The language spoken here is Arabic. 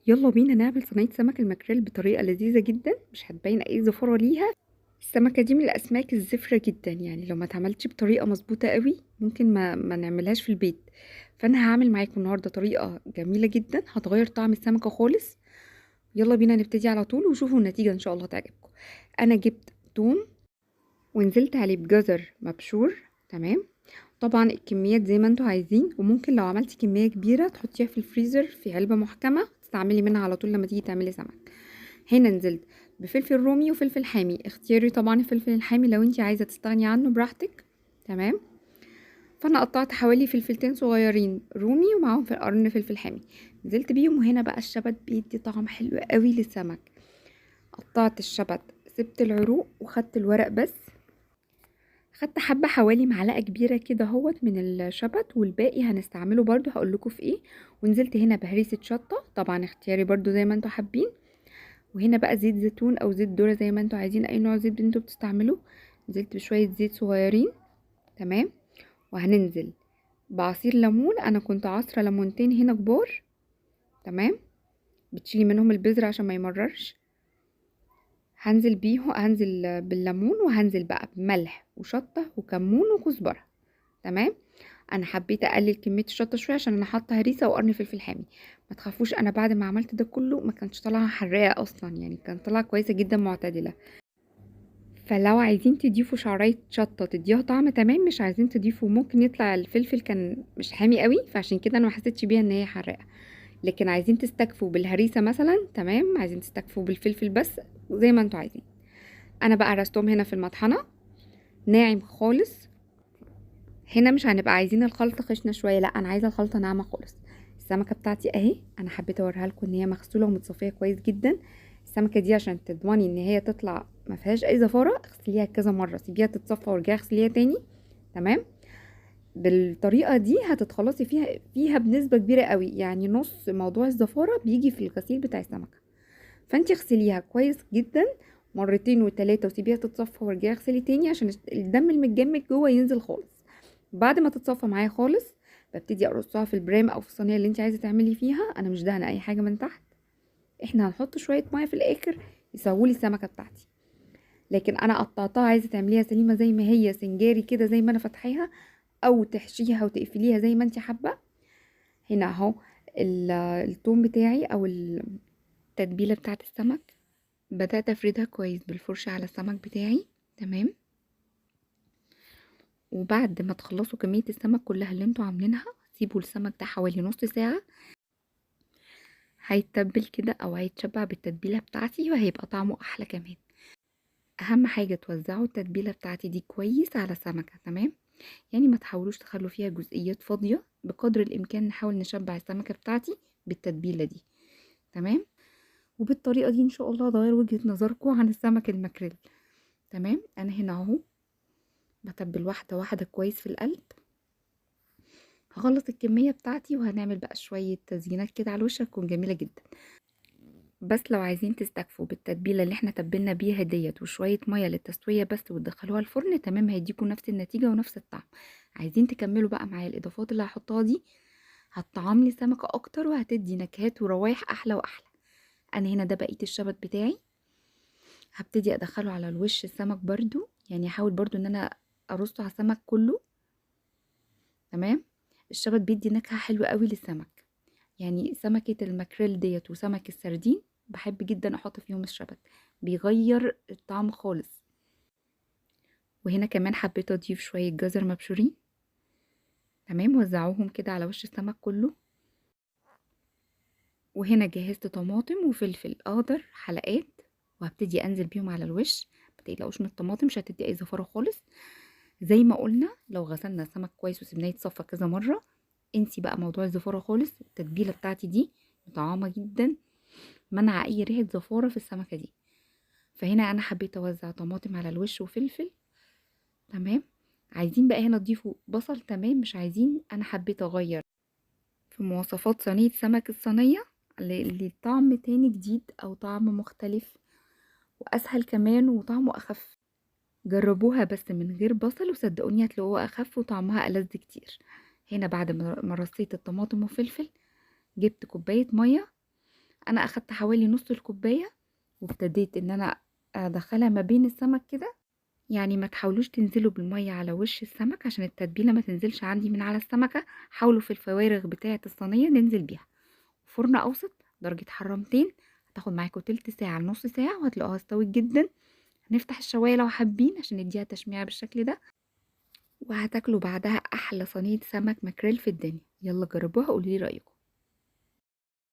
يلا بينا نعمل صينية سمك المكريل بطريقة لذيذة جدا، مش هتبين اي زفرة ليها. السمكة دي من الاسماك الزفرة جدا، يعني لو ما اتعملتش بطريقة مظبوطة قوي ممكن ما نعملهاش في البيت. فانا هعمل معاكم النهاردة طريقة جميلة جدا هتغير طعم السمكة خالص. يلا بينا نبتدي على طول وشوفوا النتيجة ان شاء الله تعجبكم. انا جبت توم ونزلت عليه بجزر مبشور. تمام. طبعا الكميات زي ما انتوا عايزين، وممكن لو عملتي كمية كبيرة تحطيها في الفريزر في علبة محكمة تستعملي منها على طول لما تيجي تعملي سمك. هنا نزلت بفلفل رومي وفلفل حامي، اختياري طبعا الفلفل الحامي، لو انتي عايزة تستغني عنه براحتك. تمام. فانا قطعت حوالي فلفلتين صغيرين رومي ومعاهم في قرن فلفل حامي، نزلت بيهم. وهنا بقى الشبت بيدي طعم حلو قوي للسمك. قطعت الشبت، سبت العروق وخدت الورق بس. خدت حبة حوالي معلقة كبيرة كده هوت من الشبت، والباقي هنستعمله برضو هقولكوا في ايه. ونزلت هنا بهريسة شطة، طبعا اختياري برضو زي ما انتوا حابين. وهنا بقى زيت زيتون او زيت ذرة زي ما انتوا عايزين، اي نوع زيت انتوا بتستعملوه. نزلت بشوية زيت صغيرين. تمام. وهننزل بعصير ليمون، انا كنت عصرة ليمونتين هنا كبار. تمام. بتشيلي منهم البذر عشان ما يمررش. هنزل بالليمون، وهنزل بقى بملح وشطة وكمون وكزبرة. تمام. انا حبيت اقلل كميه الشطه شويه عشان انا حاطه هريسه وقرن فلفل حامي. ما تخافوش، انا بعد ما عملت ده كله ما كانش طالعه حراقه اصلا، يعني كان طالعه كويسه جدا معتدله. فلو عايزين تضيفوا شعريه شطه تديها طعم تمام، مش عايزين تضيفوا ممكن يطلع الفلفل كان مش حامي قوي، فعشان كده انا ما حسيتش بيها ان هي حراقه. لكن عايزين تستكفوا بالهريسه مثلا تمام، عايزين تستكفوا بالفلفل بس زي ما انتوا عايزين. انا بقى رستهم هنا في المطحنه ناعم خالص. هنا مش هنبقى عايزين الخلطة خشنة شوية، لا انا عايزة الخلطة ناعمة خالص. السمكة بتاعتي اهي، انا حبيت اوريها لكم ان هي مغسولة ومتصفية كويس جدا. السمكة دي عشان تضمني ان هي تطلع ما فيهاش اي زفارة اغسليها كذا مرة، سيبيها تتصفى وارجعي اغسليها تاني. تمام. بالطريقة دي هتتخلصي فيها بنسبة كبيرة قوي، يعني نص موضوع الزفارة بيجي في الغسيل بتاع السمكة. فانتي اغسليها كويس جدا مرتين وتلاتة، وسيبيها تتصفى وارجعي اغسلي تاني عشان الدم المتجمد جوه ينزل خالص. بعد ما تتصفى معايا خالص ببتدي ارصها في البرام او في الصينيه اللي انت عايزه تعملي فيها. انا مش دهنه اي حاجه من تحت. احنا هنحط شويه ميه في الاخر يسووا لي السمكه بتاعتي. لكن انا قطعتها، عايزه تعمليها سليمه زي ما هي سنجاري كده زي ما انا فاتحاها، او تحشيها وتقفليها زي ما انت حابه. هنا اهو التوم بتاعي او التتبيله بتاعت السمك، بدات افردها كويس بالفرشه على السمك بتاعي. تمام. وبعد ما تخلصوا كميه السمك كلها اللي انتوا عاملينها، سيبوا السمك ده حوالي نص ساعه، هيتبل كده او هيتشبع بالتتبيله بتاعتي وهيبقى طعمه احلى كمان. اهم حاجه توزعوا التتبيله بتاعتي دي كويس على سمكه. تمام. يعني ما تحاولوش تخلوا فيها جزئيات فاضيه، بقدر الامكان نحاول نشبع السمكه بتاعتي بالتتبيله دي. تمام. وبالطريقه دي ان شاء الله هتغير وجهه نظركم عن السمك المكريل. تمام. انا هنا اهو بتبل واحده واحده كويس في القلب. هخلص الكميه بتاعتي وهنعمل بقى شويه تزيينات كده على الوش هتكون جميله جدا. بس لو عايزين تستكفوا بالتتبيله اللي احنا تبلنا بيها ديت وشويه ميه للتسويه بس وتدخلوها الفرن، تمام هيديكوا نفس النتيجه ونفس الطعم. عايزين تكملوا بقى معايا الاضافات اللي هحطها دي، هتطعم لي السمكه اكتر وهتدي نكهات وروايح احلى واحلى. انا هنا ده بقيه الشبت بتاعي، هبتدي ادخله على الوش السمك برضو، يعني احاول برضو ان انا ارصه على السمك كله. تمام. الشبت بيدي نكهه حلوه قوي للسمك، يعني سمكة الماكريل ديت وسمك السردين بحب جدا احط فيهم الشبت، بيغير الطعم خالص. وهنا كمان حبيت اضيف شوية جزر مبشورين. تمام. وزعوهم كده على وش السمك كله. وهنا جهزت طماطم وفلفل اخضر حلقات، وهبتدي انزل بيهم على الوش. متقلقوش من الطماطم، مش هتدي اي زفارة خالص. زي ما قلنا لو غسلنا السمك كويس وسيبناه يتصفى كذا مرة، انسي بقى موضوع الزفارة خالص. التتبيلة بتاعتي دي طعامة جدا، منع اي ريحة زفارة في السمكة دي. فهنا انا حبيت اوزع طماطم على الوش وفلفل. تمام. عايزين بقى هنا تضيفوا بصل، تمام مش عايزين، انا حبيت اغير في مواصفات صينية سمك الصينية لطعم تاني جديد او طعم مختلف واسهل كمان وطعمه اخف. جربوها بس من غير بصل وصدقوني هتلاقوها اخف وطعمها ألذ كتير. هنا بعد ما رصيت الطماطم وفلفل، جبت كوباية مية انا اخدت حوالي نص الكوبايه، وابتديت ان انا ادخلها ما بين السمك كده. يعني ما تحاولوش تنزلوا بالميه على وش السمك عشان التتبيله ما تنزلش عندي من على السمكه. حاولوا في الفوارغ بتاعه الصينيه ننزل بيها. فرن اوسط درجه حراره 200، هتاخد معاكم تلت ساعه لنص ساعه وهتلاقوها استوت جدا. هنفتح الشوايه لو حابين عشان نديها تشميعه بالشكل ده، وهتاكلوا بعدها احلى صينيه سمك ماكريل في الدنيا. يلا جربوها قولوا لي رايكم.